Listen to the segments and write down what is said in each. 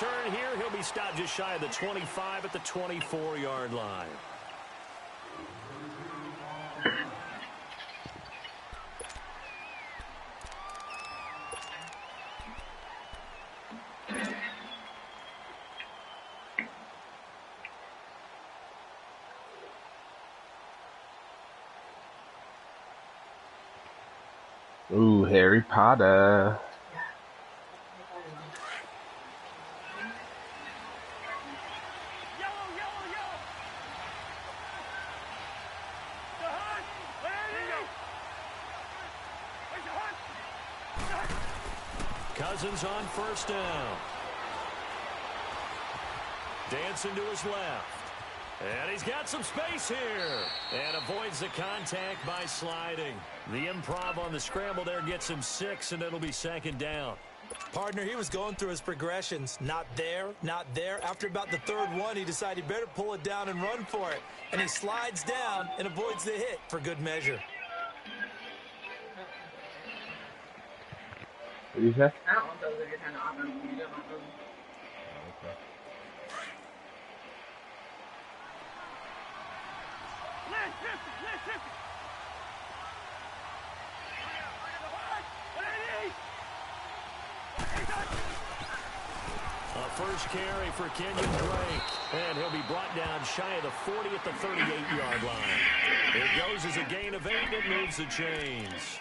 return here. He'll be stopped just shy of the 25 at the 24-yard line. Ooh, Harry Potter. Cousins on first down. Dancing to his left. And he's got some space here. And avoids the contact by sliding. The improv on the scramble there gets him 6, and it'll be second down. Partner, he was going through his progressions. Not there, not there. After about the third one, he decided he better pull it down and run for it. And he slides down and avoids the hit for good measure. What do you say? I don't want those if you're trying to offer them. You don't want those. Okay. A first carry for Kenyon Drake. And he'll be brought down shy of the 40 at the 38-yard line. It goes as a gain of 8 that moves the chains.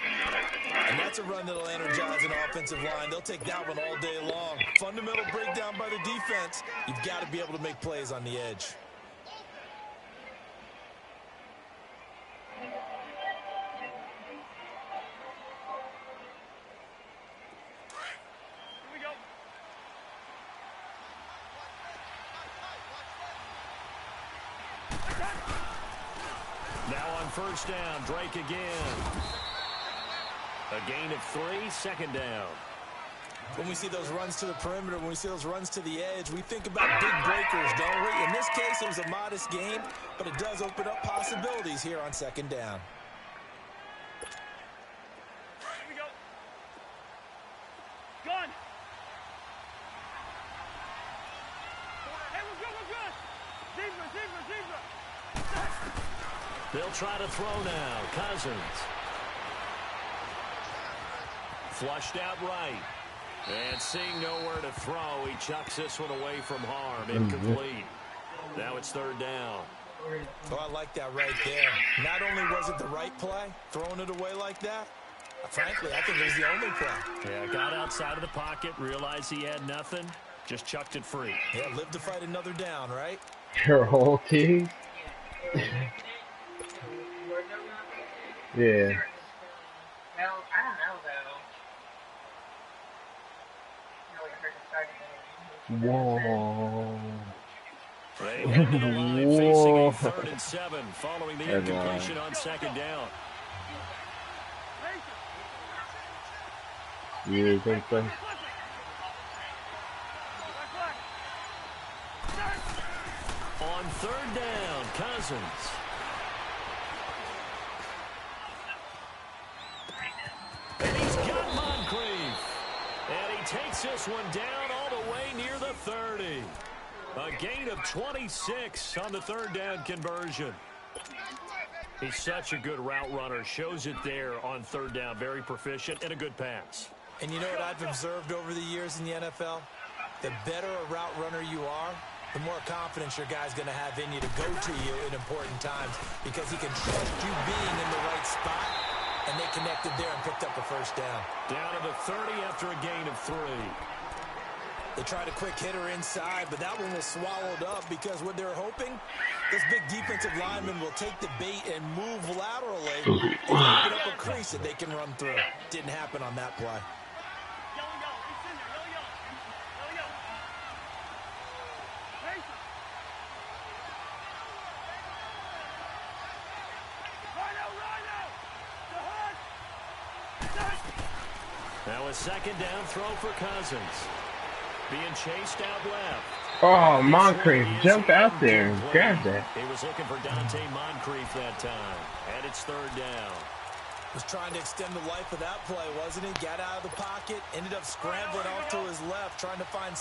And that's a run that'll energize an offensive line. They'll take that one all day long. Fundamental breakdown by the defense. You've got to be able to make plays on the edge. Now on first down, Drake again. A gain of 3, second down. When we see those runs to the perimeter, when we see those runs to the edge, we think about big breakers, don't we? In this case, it was a modest gain, but it does open up possibilities here on second down. Here we go. Gun. Hey, we're good. Zebra. They'll try to throw now. Cousins. Flushed out right. And seeing nowhere to throw, he chucks this one away from harm. Incomplete. Now it's third down. Oh, I like that right there. Not only was it the right play, throwing it away like that, frankly, I think it was the only play. Yeah, got outside of the pocket, realized he had nothing, just chucked it free. Yeah, live to fight another down, right? Your whole team? Yeah. Well, I don't know, though. No, it hurt to start it. Whoa. They head to the line facing a 3rd and 7 following the incompletion on second down. Yeah, great play. On third down, Cousins. And he's got Moncrief. And he takes this one down all the way near the 30. A gain of 26 on the third down conversion. He's such a good route runner. Shows it there on third down. Very proficient and a good pass. And you know what I've observed over the years in the NFL? The better a route runner you are, the more confidence your guy's going to have in you to go to you in important times because he can trust you being in the right spot, and they connected there and picked up a first down. Down to the 30 after a gain of 3. They tried a quick hitter inside, but that one was swallowed up because what they're hoping, this big defensive lineman will take the bait and move laterally and open up a crease that they can run through. Didn't happen on that play. Now a second down throw for Cousins. Being chased out left. Oh, Moncrief jumped out there and grabbed that. He was looking for Dante Moncrief that time. And it's third down. Was trying to extend the life of that play, wasn't he? Got out of the pocket, ended up scrambling off to his left, trying to find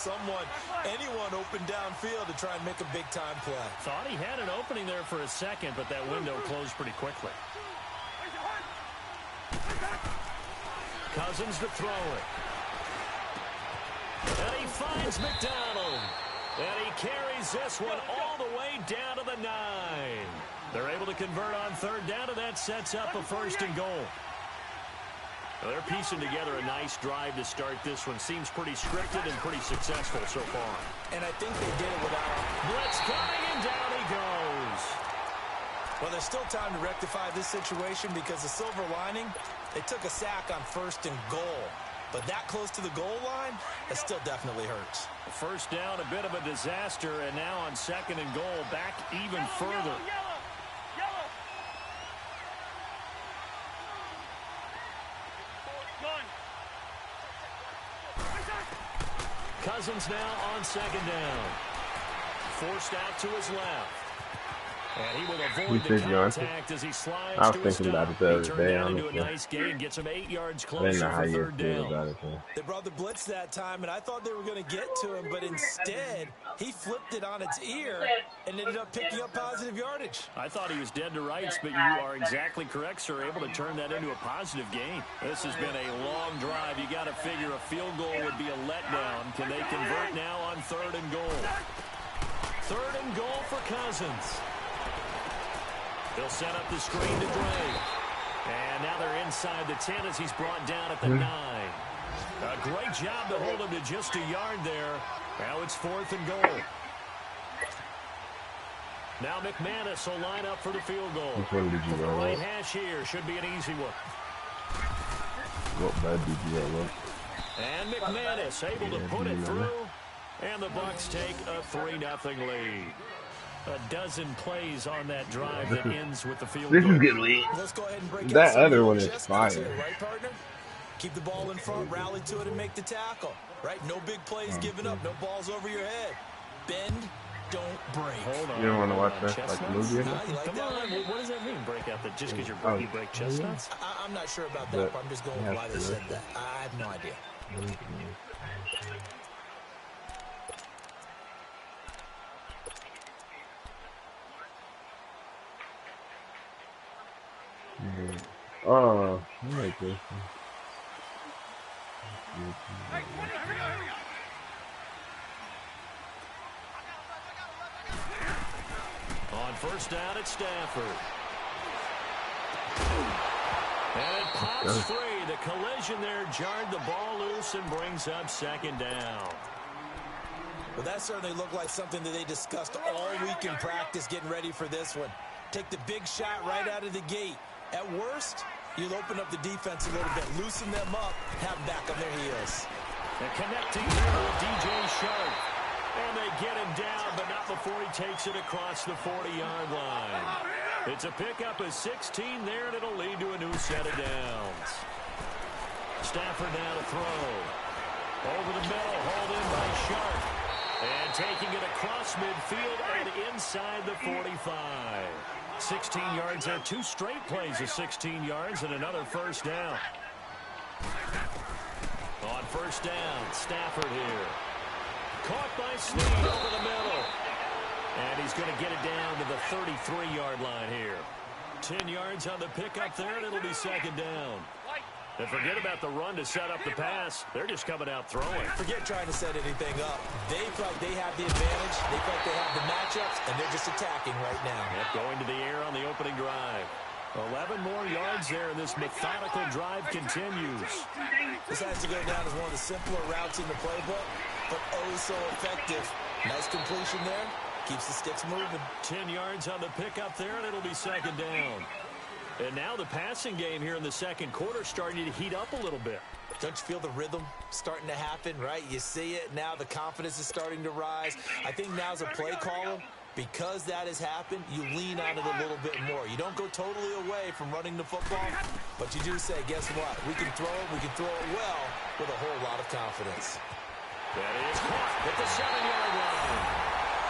anyone open downfield to try and make a big-time play. Thought he had an opening there for a second, but that window closed pretty quickly. Cousins to throw it. And he finds McDonald. And he carries this one all the way down to the 9. They're able to convert on third down, and that sets up a 1st and goal. Well, they're piecing together a nice drive to start this one. Seems pretty scripted and pretty successful so far. And I think they did it without blitz coming, and down he goes. Well, there's still time to rectify this situation because the silver lining, they took a sack on 1st and goal. But that close to the goal line, that still definitely hurts. First down, a bit of a disaster, and now on 2nd and goal, back even further. Cousins now on 2nd down. Forced out to his left. And he will avoid the contact as he slides I was to his thinking about stop. it the other He turned day, down into a honestly. nice gain, gets him 8 yards I didn't closer know how for you 3rd feel down. about it. So. They brought the blitz that time, and I thought they were going to get to him, but instead, he flipped it on its ear and ended up picking up positive yardage. I thought he was dead to rights, but you are exactly correct, sir. Able to turn that into a positive gain. This has been a long drive. You got to figure a field goal would be a letdown. Can they convert now on 3rd and goal? 3rd and goal for Cousins. They'll set up the screen to Drake. And now they're inside the 10 as he's brought down at the 9. A great job to hold him to just a yard there. Now it's 4th and goal. Now McManus will line up for the field goal. Which one did you From the roll right up? hash here. Should be an easy one. What bad did you roll up? And McManus able to put it through. And the Bucs take a 3-0 lead. A dozen plays on that drive that ends with the field goal. This is good lead. Let's go ahead and break That out some other of one your is chestnuts fire. here, right, partner? Keep the ball in front, rally to it, and make the tackle. Right? No big plays given up, no balls over your head. Bend, don't break. Hold on. You don't want to watch hold on. that like Chestnuts? movie or Nah, something? you like Come that on. one? What does that mean, break out? That just because you break Oh, chestnuts? I'm not sure about that, But but I'm just going you with have why they to said listen. that. I have no idea. Oh, I like this. On 1st down, it's Stafford. And it pops free. The collision there jarred the ball loose and brings up 2nd down. Well, that certainly looked like something that they discussed all week in practice getting ready for this one. Take the big shot right out of the gate. At worst, you'll open up the defense a little bit, loosen them up, have them back on their heels. And connecting here with DJ Sharp. And they get him down, but not before he takes it across the 40-yard line. It's a pickup of 16 there, and it'll lead to a new set of downs. Stafford now to throw. Over the middle, hauled in by Sharp. And taking it across midfield and inside the 45. 16 yards there. 2 straight plays of 16 yards and another 1st down. On 1st down, Stafford here. Caught by Snead over the middle. And he's going to get it down to the 33-yard line here. 10 yards on the pickup there, and it'll be 2nd down. And forget about the run to set up the pass. They're just coming out throwing. Forget trying to set anything up. They feel like they have the advantage. They feel like they have the matchups, and they're just attacking right now. Yep, going to the air on the opening drive. 11 more yards there, and this methodical drive continues. This has to go down as one of the simpler routes in the playbook, but oh so effective. Nice completion there. Keeps the sticks moving. 10 yards on the pickup there, and it'll be 2nd down. And now the passing game here in the 2nd quarter starting to heat up a little bit. Don't you feel the rhythm starting to happen, right? You see it now. The confidence is starting to rise. I think now's a play caller. Because that has happened, you lean on it a little bit more. You don't go totally away from running the football, but you do say, guess what? We can throw it. We can throw it well with a whole lot of confidence. That is caught at the 7-yard line.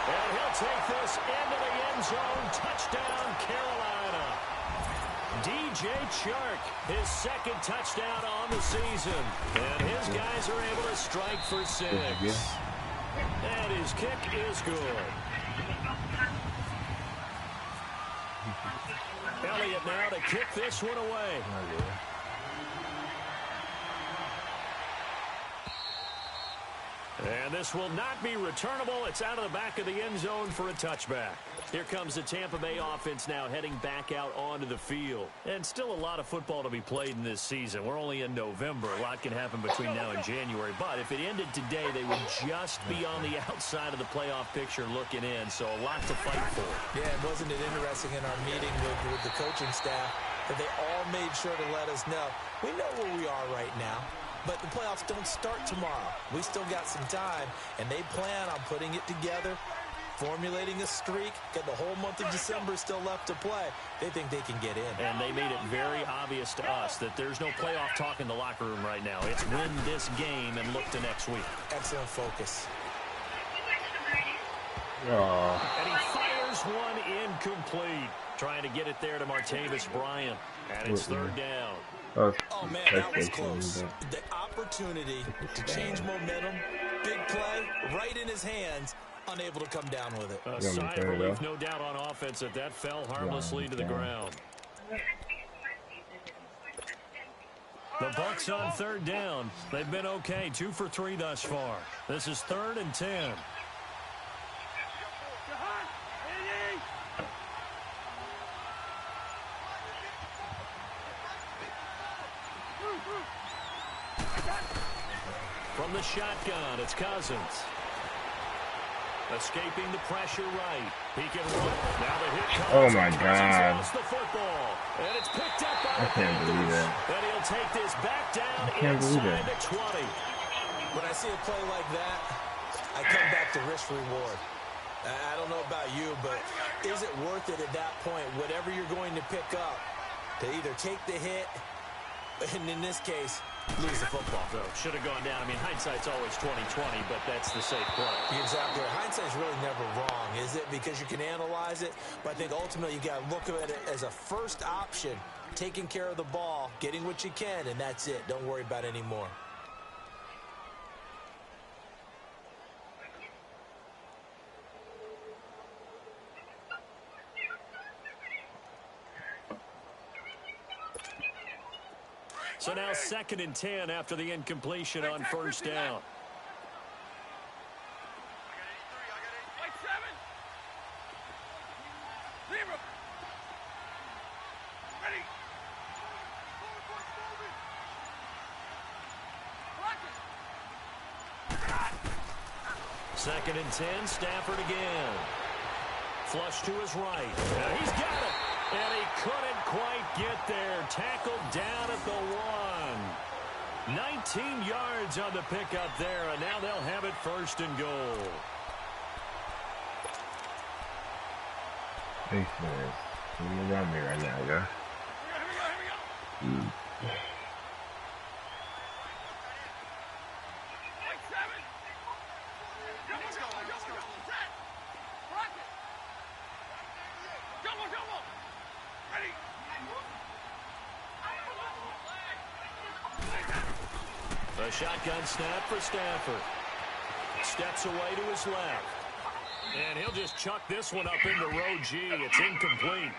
And he'll take this into the end zone. Touchdown, Carolina. DJ Chark, his second touchdown on the season. And his guys are able to strike for 6. And his kick is good. Elliott now to kick this one away. And this will not be returnable. It's out of the back of the end zone for a touchback. Here comes the Tampa Bay offense now heading back out onto the field. And still a lot of football to be played in this season. We're only in November. A lot can happen between now and January. But if it ended today, they would just be on the outside of the playoff picture looking in. So a lot to fight for. Yeah, wasn't it interesting in our meeting with the coaching staff that they all made sure to let us know, we know where we are right now. But the playoffs don't start tomorrow. We still got some time, and they plan on putting it together, formulating a streak, got the whole month of December still left to play. They think they can get in. And they made it very obvious to us that there's no playoff talk in the locker room right now. It's win this game and look to next week. Excellent focus. And he fires one incomplete. Trying to get it there to Martavis Bryant. And it's third down. Oh, man, that was close. The opportunity to change momentum, big play, right in his hands, unable to come down with it. A sigh of relief, no doubt, on offense that fell harmlessly to the ground. The Bucs on third down. They've been okay, 2 for 3 thus far. This is 3rd and 10. From the shotgun, it's Cousins. Escaping the pressure right. He can run. Now the hit comes. Oh, my God. The football. And it's picked up by I can't believe that. And he'll take this back down inside the 20. When I see a play like that, I come back to risk reward. I don't know about you, but is it worth it at that point, whatever you're going to pick up, to either take the hit, and in this case, lose the football? So should have gone down. I mean, hindsight's always 20/20, but that's the safe play. You're exactly right. Hindsight's really never wrong, is it? Because you can analyze it, but I think ultimately you got to look at it as a first option, taking care of the ball, getting what you can, and that's it. Don't worry about it anymore. So now 2nd and 10 after the incompletion on first down. Second and 10, Stafford again. Flush to his right. Now he's got it. And he couldn't quite get there. Tackled down at the 1. 19 yards on the pickup there, and now they'll have it 1st and goal. Thanks, man. You're around me right now, yeah? Here we go. A shotgun snap for Stafford. Steps away to his left. And he'll just chuck this one up into row G. It's incomplete.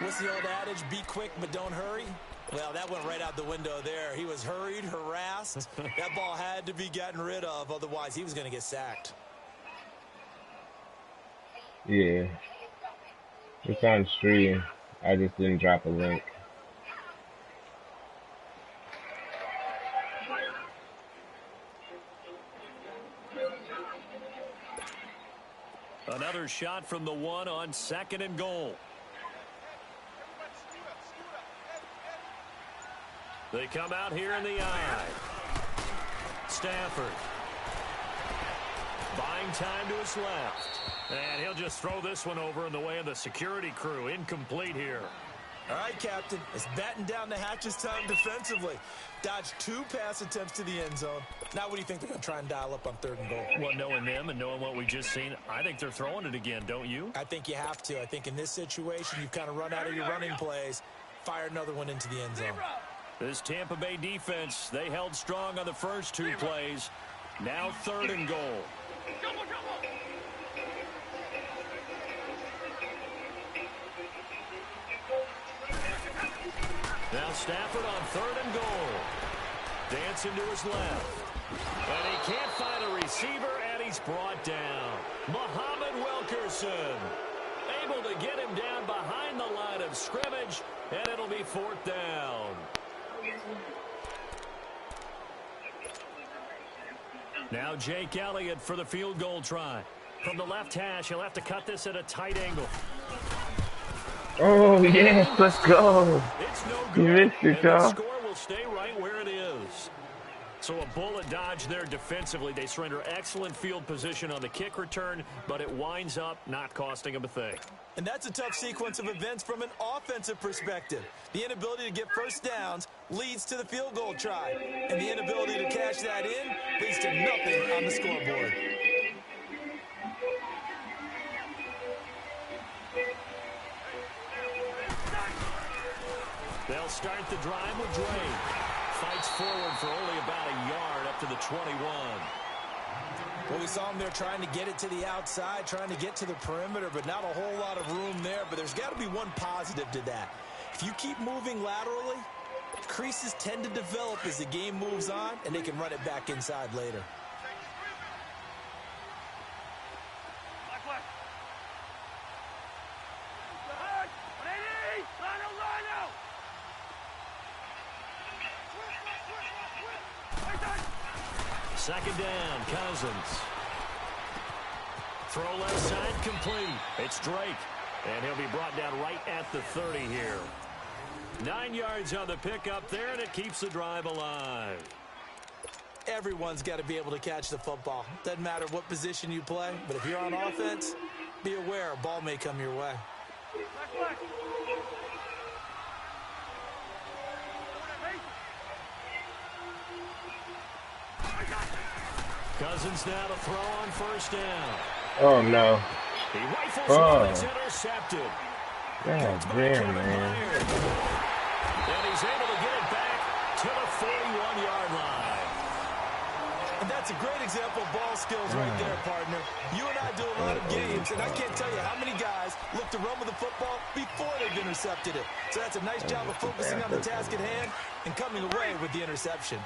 What's the old adage? Be quick, but don't hurry. Well, that went right out the window there. He was hurried, harassed. That ball had to be gotten rid of. Otherwise, he was going to get sacked. Yeah. It's on stream. I just didn't drop a link. Another shot from the 1 on 2nd and goal. They come out here in the eye. Stafford. Buying time to his left. And he'll just throw this one over in the way of the security crew. Incomplete here. All right, Captain. It's batten down the hatches time defensively. Dodged 2 pass attempts to the end zone. Now what do you think they're going to try and dial up on 3rd and goal? Well, knowing them and knowing what we just seen, I think they're throwing it again, don't you? I think you have to. I think in this situation, you've kind of run out of your running plays. fire another one into the end zone. This Tampa Bay defense, they held strong on the first 2 plays. Now 3rd and goal. Now Stafford on 3rd and goal. Dancing to his left. And he can't find a receiver, and he's brought down. Muhammad Wilkerson able to get him down behind the line of scrimmage, and it'll be 4th down. Now Jake Elliott for the field goal try. From the left hash, he'll have to cut this at a tight angle. Oh, yes, let's go. It's no You good, missed it, and the y'all. score will stay right where it is. So a bullet dodge there defensively. They surrender excellent field position on the kick return, but it winds up not costing them a thing. And that's a tough sequence of events from an offensive perspective. The inability to get first downs leads to the field goal try. And the inability to cash that in leads to nothing on the scoreboard. They'll start the drive with Drake. Fights forward for only about a yard up to the 21. Well, we saw him there trying to get it to the outside, trying to get to the perimeter, but not a whole lot of room there. But there's got to be one positive to that. If you keep moving laterally, creases tend to develop as the game moves on, and they can run it back inside later. Second down, Cousins. Throw left side complete. It's Drake. And he'll be brought down right at the 30 here. 9 yards on the pickup there, and it keeps the drive alive. Everyone's got to be able to catch the football. Doesn't matter what position you play, but if you're on offense, be aware a ball may come your way. Cousins now to throw on first down. Oh, no. He rifles one, it's intercepted. God damn, man. And he's able to get it back to the 41-yard line. And that's a great example of ball skills right there, partner. You and I do a lot of games, and I can't tell you how many guys look to run with the football before they've intercepted it. So that's a nice job of focusing on the task at hand and coming away with the interception.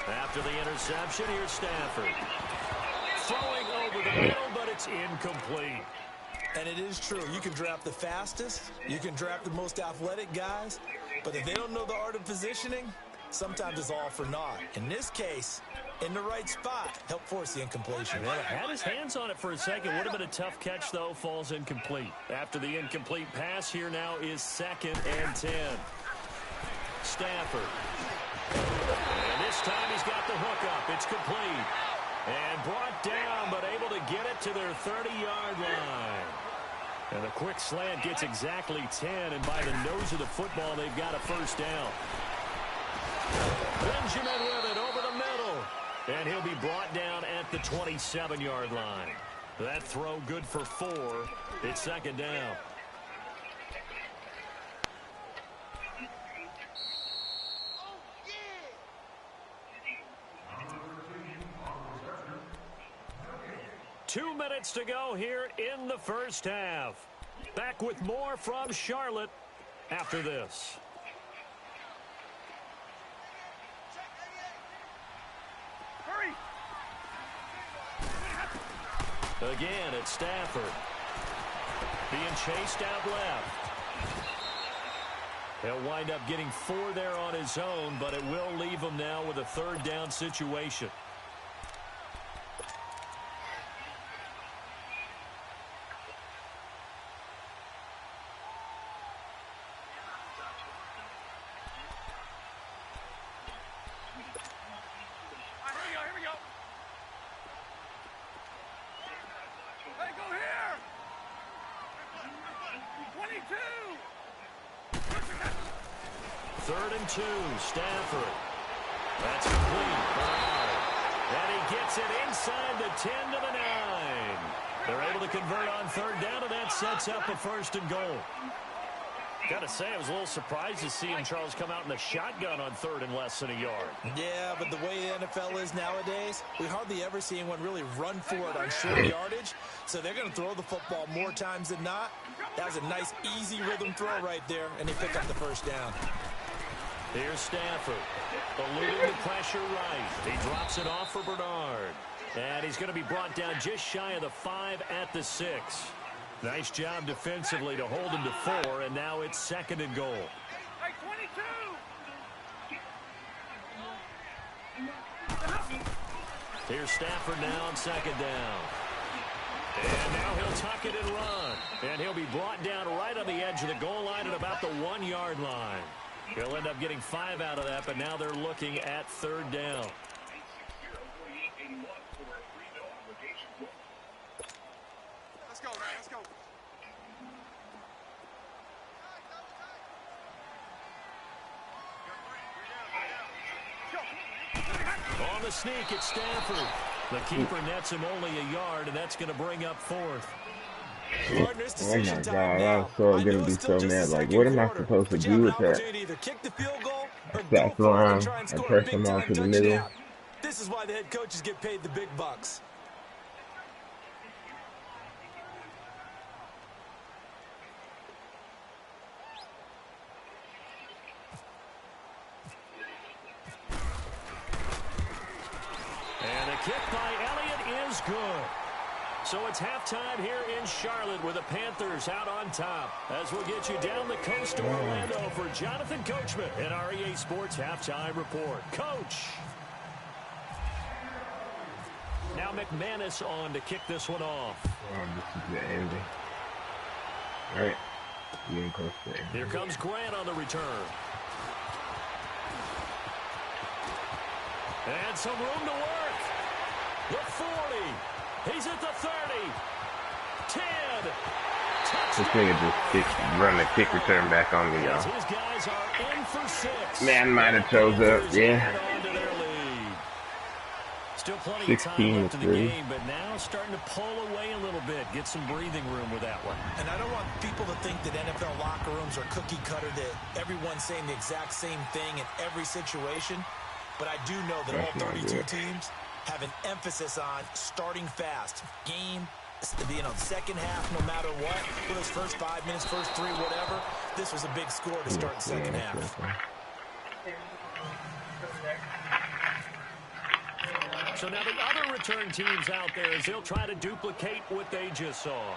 After the interception, here's Stafford. Throwing over the middle, but it's incomplete. And it is true. You can draft the fastest. You can draft the most athletic guys. But if they don't know the art of positioning, sometimes it's all for naught. In this case, in the right spot, help force the incompletion. Well, had his hands on it for a second. Would have been a tough catch, though. Falls incomplete. After the incomplete pass, here now is 2nd and 10. Stafford. And this time he's got the hook up. It's complete. And brought down, but able to get it to their 30-yard line. And the quick slant gets exactly 10, and by the nose of the football, they've got a first down. Benjamin with it over the middle. And he'll be brought down at the 27-yard line. That throw good for 4. It's 2nd down. Two minutes to go here in the first half. Back with more from Charlotte after this. Hurry! Again, it's Stafford. Being chased out left. He'll wind up getting 4 there on his own, but it will leave him now with a 3rd down situation. Here we go. Hey, go here! 22! 3rd and 2, Stafford. That's complete. And he gets it inside the 10 to the 9. They're able to convert on third down, and that sets up a first and goal. Gotta say, I was a little surprised to see him, Charles, come out in the shotgun on third and less than a yard. Yeah, but the way the NFL is nowadays, we hardly ever see anyone really run for it on short yardage. So they're going to throw the football more times than not. That was a nice, easy rhythm throw right there, and they pick up the first down. Here's Stafford, eluding the pressure right. He drops it off for Bernard. And he's going to be brought down just shy of the 5 at the 6. Nice job defensively to hold him to 4, and now it's second and goal. Hey, 22! Here's Stafford now on second down. And now he'll tuck it and run. And he'll be brought down right on the edge of the goal line at about the 1-yard line. He'll end up getting 5 out of that, but now they're looking at third down. Let's go, man. Let's go. On the sneak, it's Stafford. The keeper nets him only a yard, and that's going to bring up fourth. Oh my God, I was so gonna be so mad. Like, what am I supposed to do with that? Back around and press him out to the middle. This is why the head coaches get paid the big bucks. And a kick by Elliott is good. So it's halftime here in Charlotte with the Panthers out on top. As we'll get you down the coast to Orlando for Jonathan Coachman in our EA Sports Halftime Report. Coach. Now McManus on to kick this one off. Oh, this is the ending. All right. Getting close there. Here comes Grant on the return. And some room to work. The 40. He's at the 30. 10. This nigga just run the kick return back on me, y'all. His guys are in for 6. Man might have chose up, yeah. Still plenty of time left in the game, but now starting to pull away a little bit. Get some breathing room with that one. And I don't want people to think that NFL locker rooms are cookie cutter, that everyone's saying the exact same thing in every situation. But I do know that all 32 teams have an emphasis on starting fast. Game, second half, no matter what. For those first 5 minutes, first 3, whatever. This was a big score to start the second half. So now the other return teams out there as they'll try to duplicate what they just saw.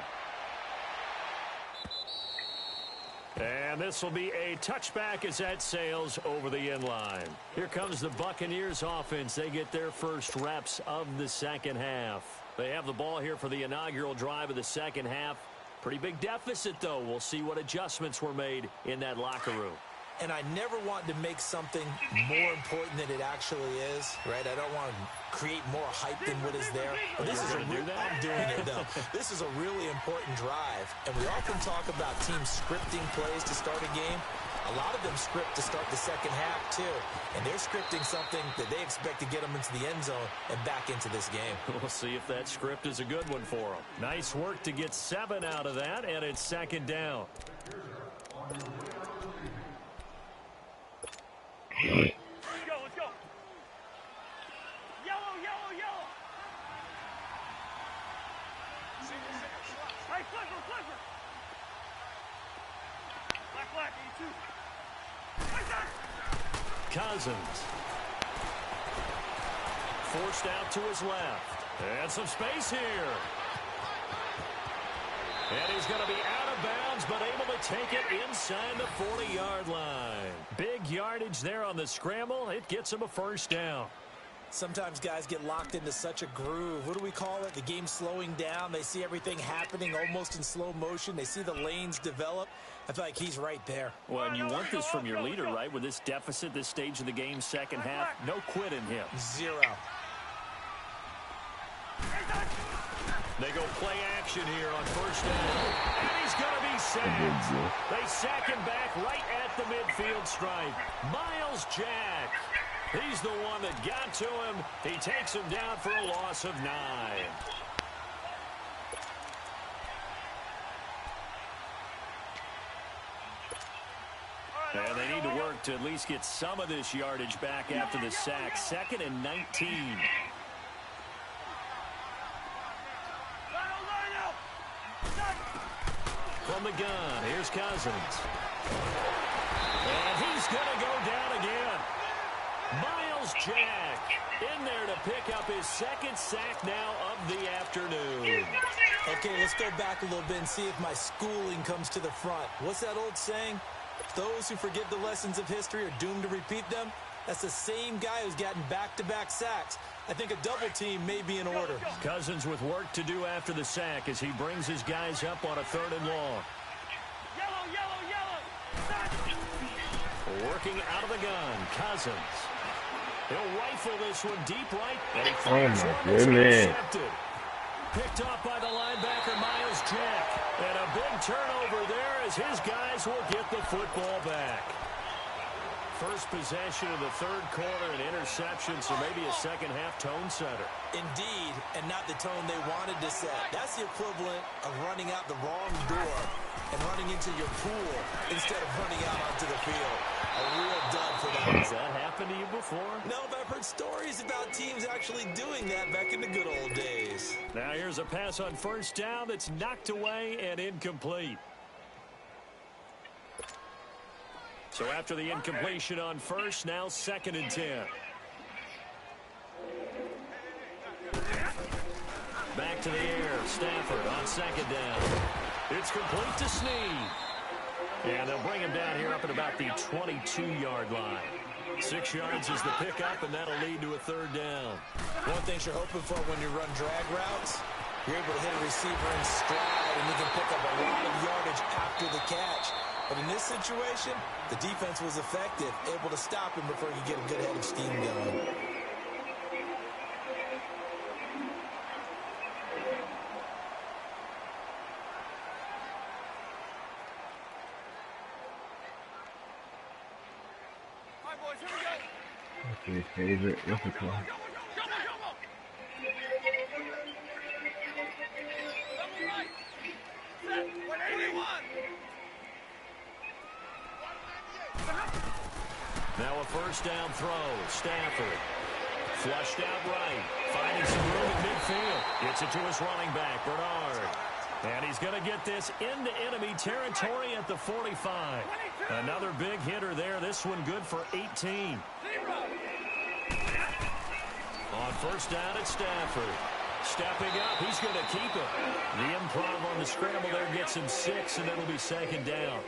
And this will be a touchback as that sails over the end line. Here comes the Buccaneers offense. They get their first reps of the second half. They have the ball here for the inaugural drive of the second half. Pretty big deficit, though. We'll see what adjustments were made in that locker room. And I never want to make something more important than it actually is, right? I don't want to create more hype than what is there. But this is I'm doing it, though. This is a really important drive. And we often talk about teams scripting plays to start a game. A lot of them script to start the second half, too. And they're scripting something that they expect to get them into the end zone and back into this game. We'll see if that script is a good one for them. Nice work to get 7 out of that, and it's second down. Let's go, let's go. Yellow, yellow, yellow. Hey, Clipper, Clipper. Black, black, 82. Right there. Cousins. Forced out to his left. And some space here. And he's going to be out of bounds, but able to take it inside the 40-yard line. Big yardage there on the scramble. It gets him a first down. Sometimes guys get locked into such a groove. What do we call it? The game slowing down. They see everything happening almost in slow motion. They see the lanes develop. I feel like he's right there. Well, and you want this from your leader, right? With this deficit, this stage of the game, second half, no quit in him. 0. They go play action here on first down. And he's going to be sacked. They sack him back right at the midfield stripe. Miles Jack. He's the one that got to him. He takes him down for a loss of 9. And they need to work to at least get some of this yardage back after the sack. 2nd and 19. From the gun, here's Cousins. And he's going to go down again. Miles Jack in there to pick up his 2nd sack now of the afternoon. Okay, let's go back a little bit and see if my schooling comes to the front. What's that old saying? Those who forget the lessons of history are doomed to repeat them. That's the same guy who's gotten back-to-back sacks. I think a double team may be in order. Cousins with work to do after the sack as he brings his guys up on a 3rd and long. Working out of the gun, Cousins. He'll rifle this one deep right. And he finds one that's intercepted. Picked off by the linebacker, Miles Jack. And a big turnover there as his guys will get the football back. First possession of the 3rd quarter, an interception, so maybe a second-half tone setter. Indeed, and not the tone they wanted to set. That's the equivalent of running out the wrong door and running into your pool instead of running out onto the field. A real dud for them. Has that happened to you before? No, but I've heard stories about teams actually doing that back in the good old days. Now here's a pass on 1st down that's knocked away and incomplete. So after the incompletion on 1st, now 2nd and 10. Back to the air. Stafford on 2nd down. It's complete to Snead. And they'll bring him down here up at about the 22-yard line. 6 yards is the pickup, and that'll lead to a 3rd down. One thing you're hoping for when you run drag routes, you're able to hit a receiver in stride, and you can pick up a lot of yardage after the catch. But in this situation, the defense was effective, able to stop him before he could get a good head of steam going. That's his favorite. What's it called? Now a 1st down throw. Stafford. Flushed out right. Finding some room in midfield. Gets it to his running back, Bernard. And he's going to get this into enemy territory at the 45. Another big hitter there. This one good for 18. On 1st down at Stafford. Stepping up. He's going to keep it. The improv on the scramble there gets him 6, and it'll be 2nd down.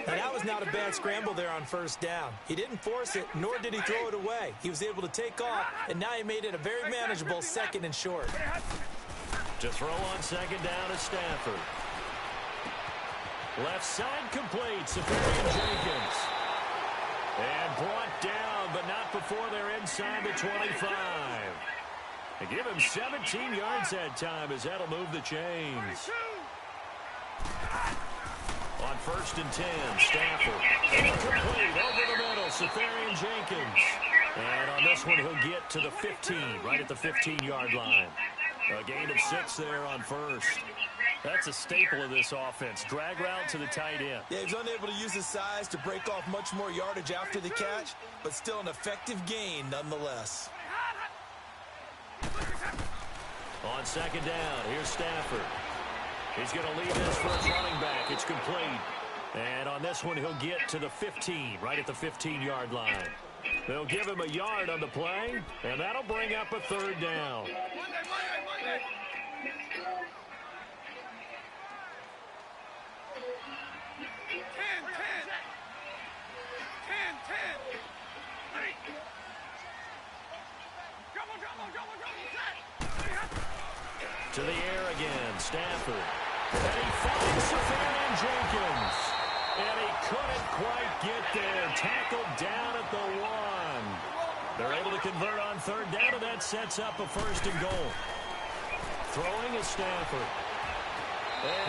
And that was not a bad scramble there on 1st down. He didn't force it, nor did he throw it away. He was able to take off, and now he made it a very manageable 2nd and short. To throw on 2nd down is Stafford. Left side complete. Safarian Jenkins. And brought down, but not before they're inside the 25. They give him 17 yards that time as that'll move the chains. On 1st and 10, Stafford. Incomplete over the middle, Safarian Jenkins. And on this one, he'll get to the 15, right at the 15-yard line. A gain of 6 there on 1st. That's a staple of this offense. Drag route to the tight end. Yeah, he's unable to use his size to break off much more yardage after the catch, but still an effective gain nonetheless. On 2nd down, here's Stafford. He's going to leave this for his running back. It's complete. And on this one, he'll get to the 15, right at the 15-yard line. They'll give him a yard on the play, and that'll bring up a 3rd down. To the air again, Stafford. And he finds Safarian Jenkins. And he couldn't quite get there. Tackled down at the 1. They're able to convert on 3rd down, and that sets up a 1st and goal. Throwing is Stafford.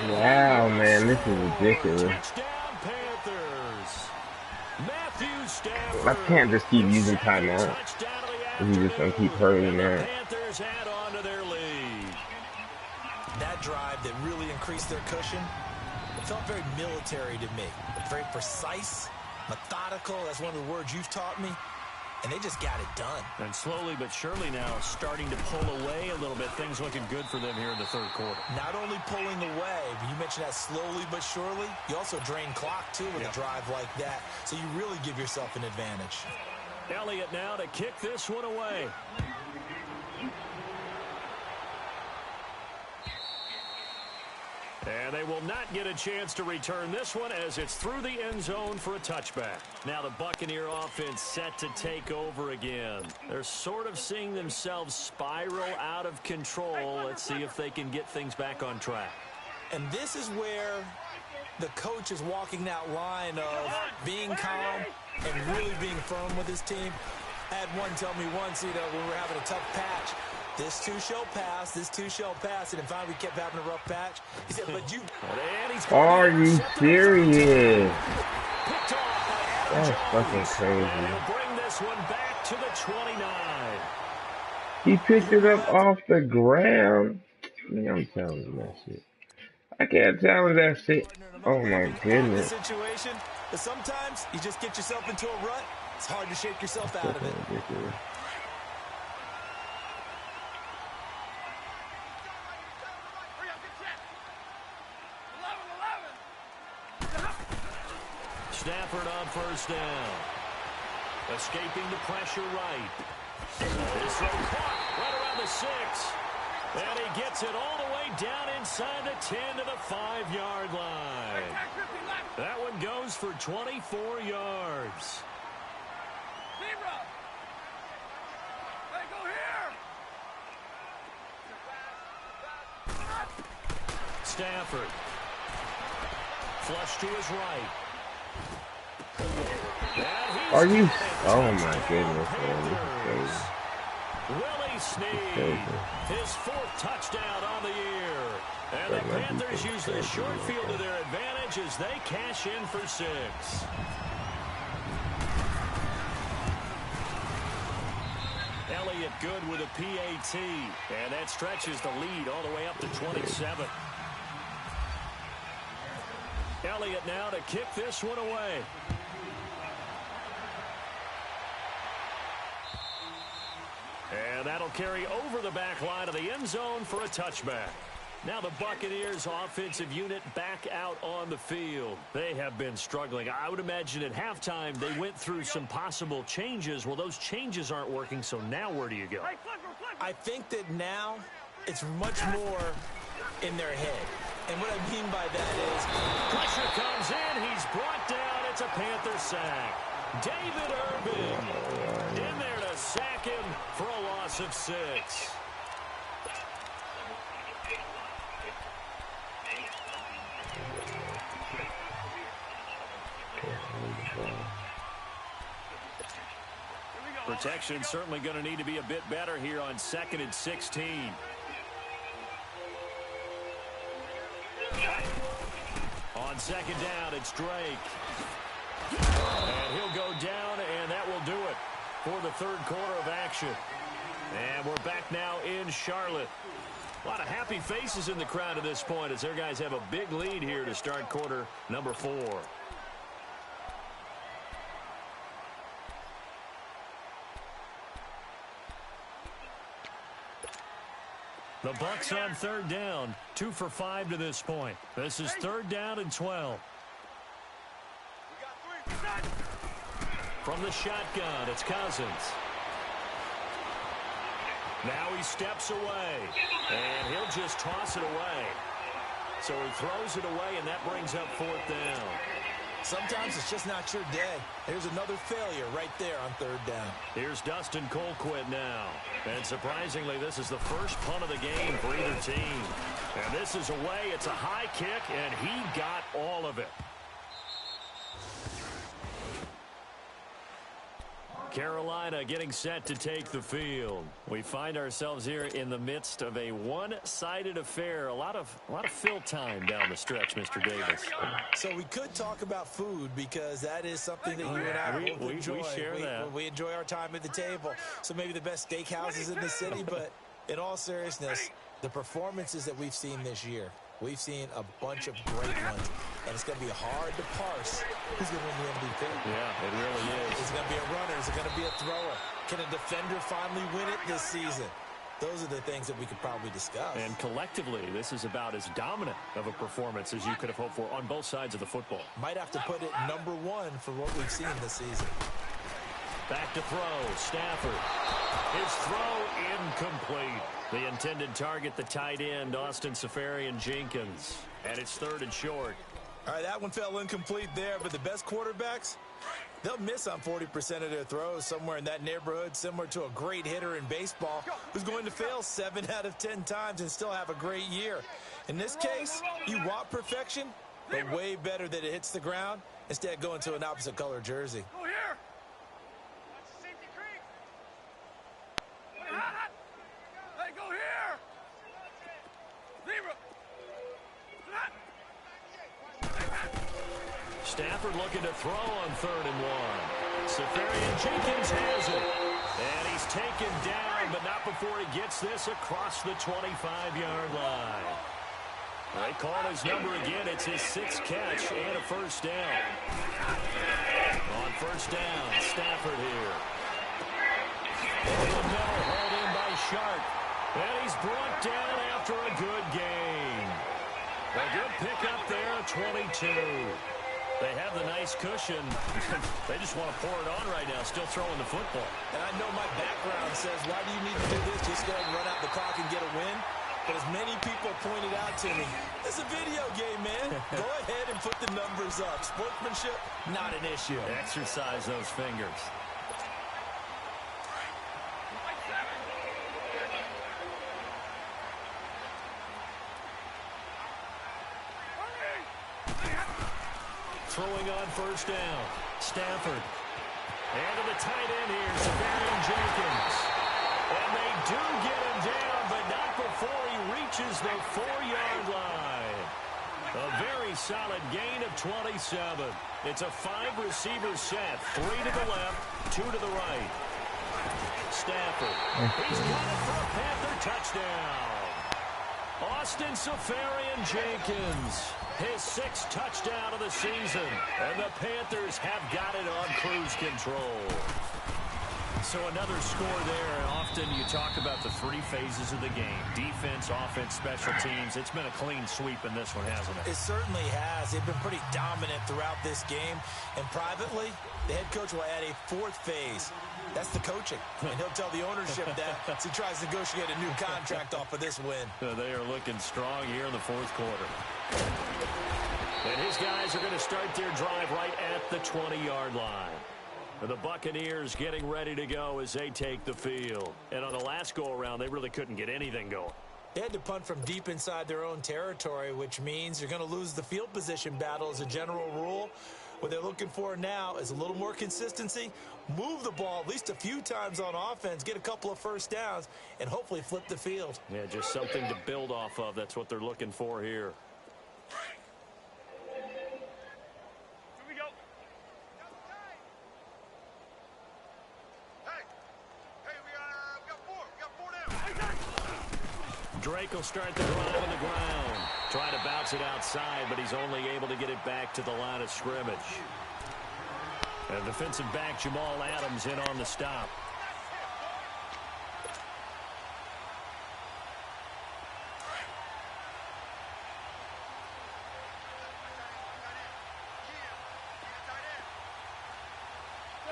Wow, man, this is ridiculous. Touchdown, Panthers. Matthew Stafford. I can't just keep using timeout. He's just going to keep hurting that. Panthers add on to their lead. That drive that really increased their cushion, it felt very military to me. Very precise, methodical. That's one of the words you've taught me. And they just got it done. And slowly but surely now starting to pull away a little bit. Things looking good for them here in the third quarter. Not only pulling away, but you mentioned that slowly but surely. You also drain clock, too, with a drive like that. So you really give yourself an advantage. Elliott now to kick this one away. And they will not get a chance to return this one as it's through the end zone for a touchback. Now the Buccaneer offense set to take over again. They're sort of seeing themselves spiral out of control. Let's see if they can get things back on track. And this is where the coach is walking that line of being calm and really being firm with his team. I had one tell me once, when we were having a tough patch, this too shall pass, this too shall pass. And in fact, we kept having a rough patch. He said, but you... Are you serious? That's fucking crazy. He'll bring this one back to the 29. He picked it up off the ground. Man, I'm telling you that shit. I can't tell him that shit. Oh my goodness. Situation, but sometimes you just get yourself into a rut. It's hard to shake yourself out of it. Ridiculous. Stafford on first down. Escaping the pressure right. This throw caught right around the 6. And he gets it all the way down inside the 10 to the 5-yard line. That one goes for 24 yards. Stafford. Flush to his right. Are you? Oh my goodness, man. Willie Snead, his 4th touchdown on the year. And the Panthers use the short field to their advantage as they cash in for 6. Elliott good with a PAT. And that stretches the lead all the way up to 27. Elliott now to kick this one away. And that'll carry over the back line of the end zone for a touchback. Now the Buccaneers offensive unit back out on the field. They have been struggling. I would imagine at halftime they went through some possible changes. Well, those changes aren't working, so now where do you go? I think that now it's much more in their head. And what I mean by that is pressure comes in. He's brought down. It's a Panther sack. David Irvin in there to sack him for a loss of 6. Protection certainly going to need to be a bit better here on 2nd and 16. On 2nd down, it's Drake. And he'll go down, and that will do it for the 3rd quarter of action. And we're back now in Charlotte. A lot of happy faces in the crowd at this point as their guys have a big lead here to start quarter number 4. The Bucs on 3rd down, 2 for 5 to this point. This is 3rd down and 12. From the shotgun, it's Cousins. Now he steps away, and he'll just toss it away. So he throws it away, and that brings up 4th down. Sometimes it's just not your day. There's another failure right there on 3rd down. Here's Dustin Colquitt now. And surprisingly, this is the first punt of the game for either team. And this is away. It's a high kick, and he got all of it. Carolina getting set to take the field. We find ourselves here in the midst of a one-sided affair. A lot of fill time down the stretch, Mr. Davis. So we could talk about food because that is something that you and I both enjoy. We share that. We enjoy our time at the table. So maybe the best steakhouses in the city, but in all seriousness, the performances that we've seen this year, We've seen a bunch of great ones, and it's going to be hard to parse who's going to win the MVP. Yeah, it really is. Is it going to be a runner? Is it going to be a thrower? Can a defender finally win it this season? Those are the things that we could probably discuss. And collectively, this is about as dominant of a performance as you could have hoped for on both sides of the football. Might have to put it #1 for what we've seen this season. Back to throw. Stafford. His throw incomplete. The intended target, the tight end, Austin Seferian-Jenkins. And it's 3rd and short. All right, that one fell incomplete there, but the best quarterbacks, they'll miss on 40% of their throws, somewhere in that neighborhood, similar to a great hitter in baseball who's going to fail 7 out of 10 times and still have a great year. In this case, you want perfection, but way better that it hits the ground instead of going to an opposite color jersey. Go here. That's the safety creek. Hey, go here. Zebra. Stafford looking to throw on 3rd and 1. Seferian-Jenkins has it. And he's taken down, but not before he gets this across the 25-yard line. They call his number again. It's his 6th catch and a first down. On first down, Stafford here. Over the middle, hauled in by Sharp. And he's brought down after a good gain. A good pickup there, 22. They have the nice cushion. They just want to pour it on right now, still throwing the football. And I know my background says, why do you need to do this? Just go ahead and run out the clock and get a win. But as many people pointed out to me, it's a video game, man. Go ahead and put the numbers up. Sportsmanship, not an issue. Exercise those fingers. Throwing on first down. Stafford. And to the tight end here, Seferian-Jenkins. And they do get him down, but not before he reaches the 4-yard line. A very solid gain of 27. It's a 5-receiver set. 3 to the left, 2 to the right. Stafford. He's got it for a Panther touchdown. Austin Seferian-Jenkins. His 6th touchdown of the season. And the Panthers have got it on cruise control. So another score there. Often you talk about the 3 phases of the game. Defense, offense, special teams. It's been a clean sweep in this one, hasn't it? It certainly has. They've been pretty dominant throughout this game. And privately, the head coach will add a 4th phase. That's the coaching. And he'll tell the ownership that as he tries to negotiate a new contract off of this win. They are looking strong here in the 4th quarter. And his guys are going to start their drive right at the 20-yard line. The Buccaneers getting ready to go as they take the field. And on the last go-around, they really couldn't get anything going. They had to punt from deep inside their own territory, which means you're going to lose the field position battle as a general rule. What they're looking for now is a little more consistency, move the ball at least a few times on offense, get a couple of first downs, and hopefully flip the field. Yeah, just something to build off of. That's what they're looking for here. Here we go. Hey, we got 4. We got 4 down. Drake will start the drive on the ground. Try to bounce it outside, but he's only able to get it back to the line of scrimmage. And defensive back Jamal Adams in on the stop.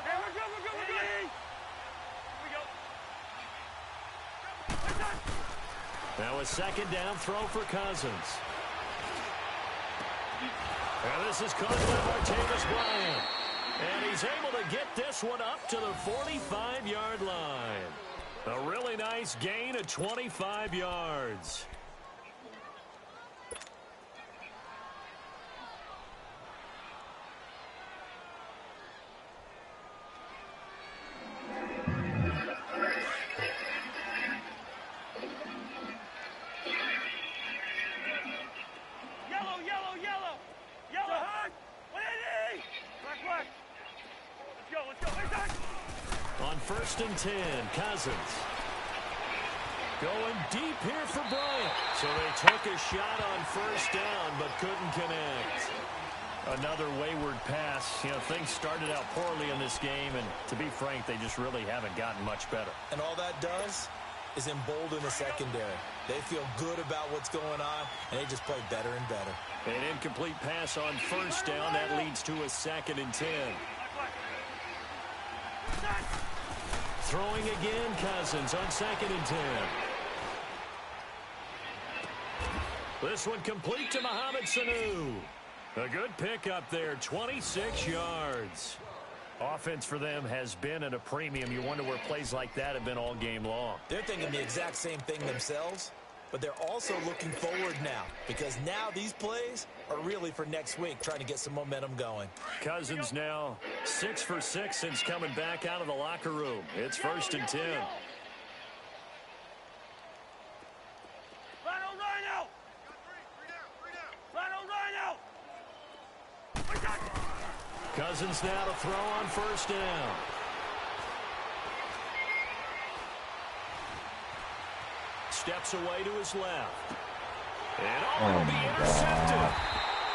Hey, we're good. Here we go. Now a 2nd down throw for Cousins. And this is caught by Martavis Bryant. And he's able to get this one up to the 45-yard line. A really nice gain of 25 yards. Let's go. On 1st and 10, Cousins. Going deep here for Bryant. So they took a shot on first down, but couldn't connect. Another wayward pass. You know, things started out poorly in this game, and to be frank, they just really haven't gotten much better. And all that does is embolden the secondary. They feel good about what's going on, and they just play better and better. An incomplete pass on first down. That leads to a 2nd and 10. Throwing again, Cousins on 2nd and 10. This one complete to Mohamed Sanu. A good pickup there, 26 yards. Offense for them has been at a premium. You wonder where plays like that have been all game long. They're thinking the exact same thing themselves, but they're also looking forward now because now these plays are really for next week, trying to get some momentum going. Cousins now 6 for 6 since coming back out of the locker room. It's 1st and 10. Cousins now to throw on first down. Steps away to his left. And will be intercepted.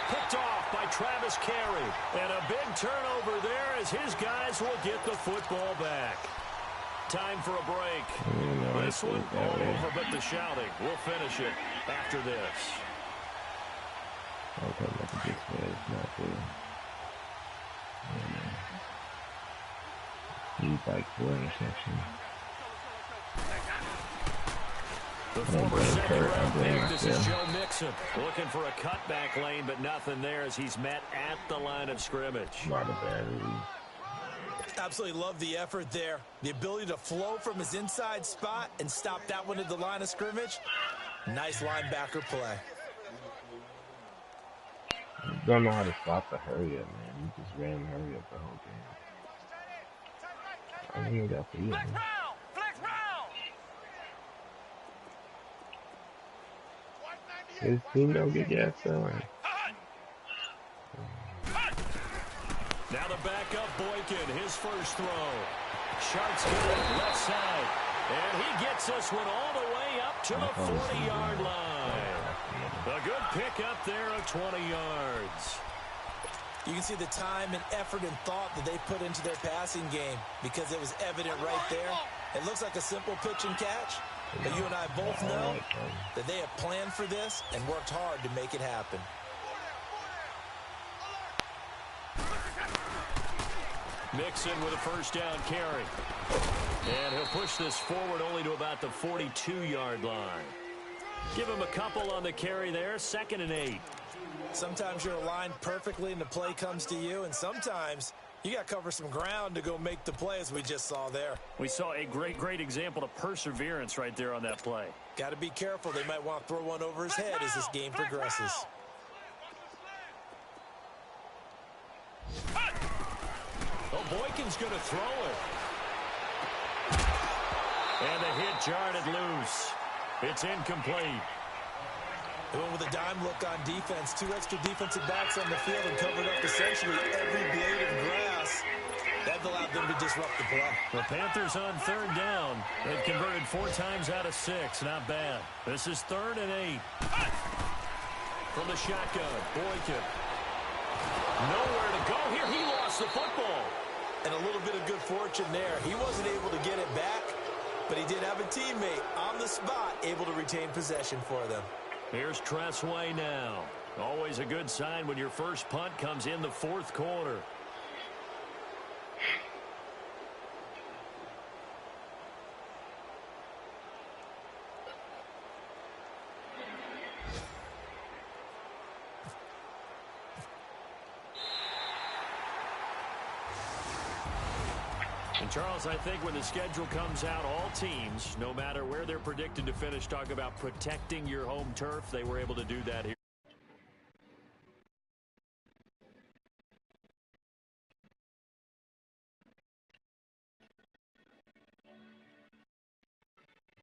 Picked off by Travis Carey. And a big turnover there as his guys will get the football back. Time for a break. This one all over, but the shouting. We'll finish it after this. Okay, look at this play. It's not good. He's like 4 interceptions. The former second-round pick, this is Joe Mixon, looking for a cutback lane, but nothing there as he's met at the line of scrimmage. Not a bad read. Absolutely love the effort there. The ability to flow from his inside spot and stop that one at the line of scrimmage. Nice linebacker play. Don't know how to stop the hurry up, man. You just ran hurry up the whole game. I don't even got for you, man. His team don't get gas going. Now the backup Boykin, his first throw. Sharks get it left side. And he gets this one all the way up to the 40-yard line. A good pickup there of 20 yards. You can see the time and effort and thought that they put into their passing game because it was evident right there. It looks like a simple pitch and catch, but you and I both know that they have planned for this and worked hard to make it happen. Mixon with a first down carry. And he'll push this forward only to about the 42-yard line. Give him a couple on the carry there, 2nd and 8. Sometimes you're aligned perfectly and the play comes to you, and sometimes you got to cover some ground to go make the play as we just saw there. We saw a great example of perseverance right there on that play. Got to be careful. They might want to throw one over his head as this game progresses. Oh, Boykin's going to throw it. And the hit jarred it loose. It's incomplete. They went with a dime look on defense. 2 extra defensive backs on the field and covered up essentially every blade of grass. That allowed them to disrupt the play. The Panthers on 3rd down. They've converted 4 times out of 6. Not bad. This is 3rd and 8. From the shotgun, Boykin. Nowhere to go here. He lost the football. And a little bit of good fortune there. He wasn't able to get it back, but he did have a teammate on the spot able to retain possession for them. Here's Tressway now. Always a good sign when your first punt comes in the 4th quarter. And Charles, I think when the schedule comes out, all teams, no matter where they're predicted to finish, talk about protecting your home turf. They were able to do that here.